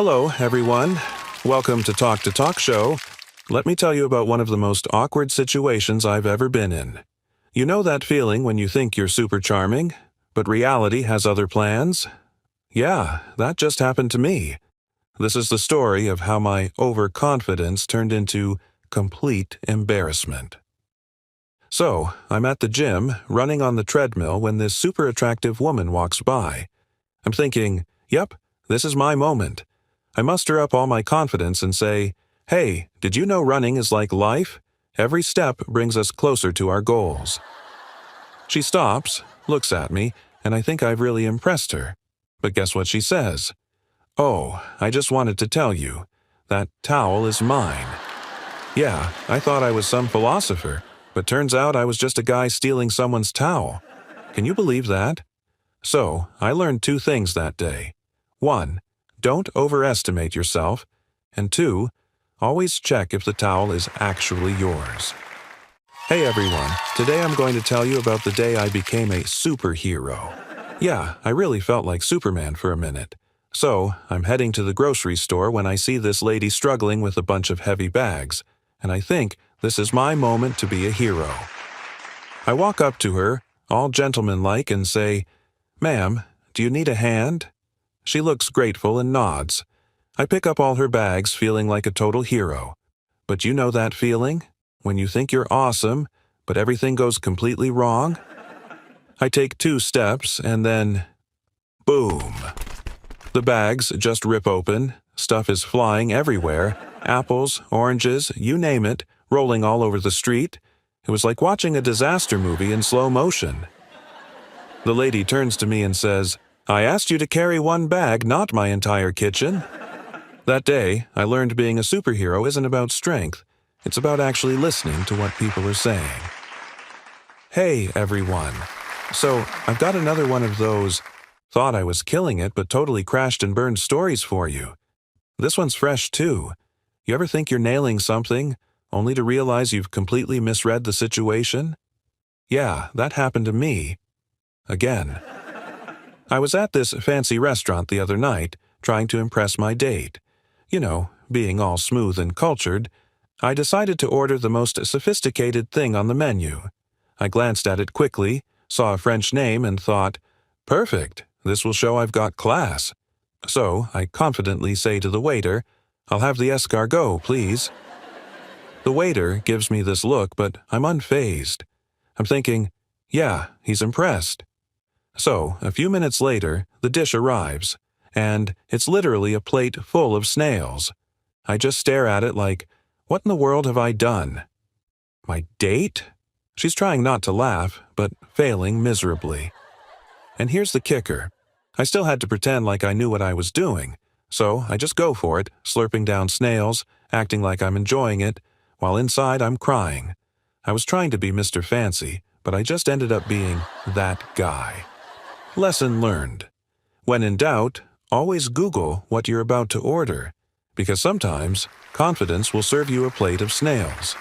Hello, everyone. Welcome to Talk Show. Let me tell you about one of the most awkward situations I've ever been in. You know that feeling when you think you're super charming, but reality has other plans? Yeah, that just happened to me. This is the story of how my overconfidence turned into complete embarrassment. So, I'm at the gym, running on the treadmill when this super attractive woman walks by. I'm thinking, yep, this is my moment. I muster up all my confidence and say, "Hey, did you know running is like life? Every step brings us closer to our goals." She stops, looks at me, and I think I've really impressed her. But guess what she says? "Oh, I just wanted to tell you, that towel is mine." Yeah, I thought I was some philosopher, but turns out I was just a guy stealing someone's towel. Can you believe that? So, I learned two things that day. 1. Don't overestimate yourself. And 2. Always check if the towel is actually yours. Hey everyone, today I'm going to tell you about the day I became a superhero. Yeah, I really felt like Superman for a minute. So, I'm heading to the grocery store when I see this lady struggling with a bunch of heavy bags, and I think this is my moment to be a hero. I walk up to her, all gentlemanlike, and say, "Ma'am, do you need a hand?" She looks grateful and nods. I pick up all her bags feeling like a total hero. But you know that feeling? When you think you're awesome, but everything goes completely wrong? I take 2 steps and then, boom. The bags just rip open, stuff is flying everywhere, apples, oranges, you name it, rolling all over the street. It was like watching a disaster movie in slow motion. The lady turns to me and says, "I asked you to carry 1 bag, not my entire kitchen." That day, I learned being a superhero isn't about strength. It's about actually listening to what people are saying. Hey, everyone. So, I've got another one of those thought I was killing it but totally crashed and burned stories for you. This one's fresh too. You ever think you're nailing something, only to realize you've completely misread the situation? Yeah, that happened to me. Again. I was at this fancy restaurant the other night, trying to impress my date. You know, being all smooth and cultured, I decided to order the most sophisticated thing on the menu. I glanced at it quickly, saw a French name, and thought, "Perfect, this will show I've got class." So I confidently say to the waiter, "I'll have the escargot, please." The waiter gives me this look, but I'm unfazed. I'm thinking, yeah, he's impressed. So, a few minutes later, the dish arrives, and it's literally a plate full of snails. I just stare at it like, what in the world have I done? My date? She's trying not to laugh, but failing miserably. And here's the kicker. I still had to pretend like I knew what I was doing, so I just go for it, slurping down snails, acting like I'm enjoying it, while inside I'm crying. I was trying to be Mr. Fancy, but I just ended up being that guy. Lesson learned. When in doubt, always Google what you're about to order, because sometimes confidence will serve you a plate of snails.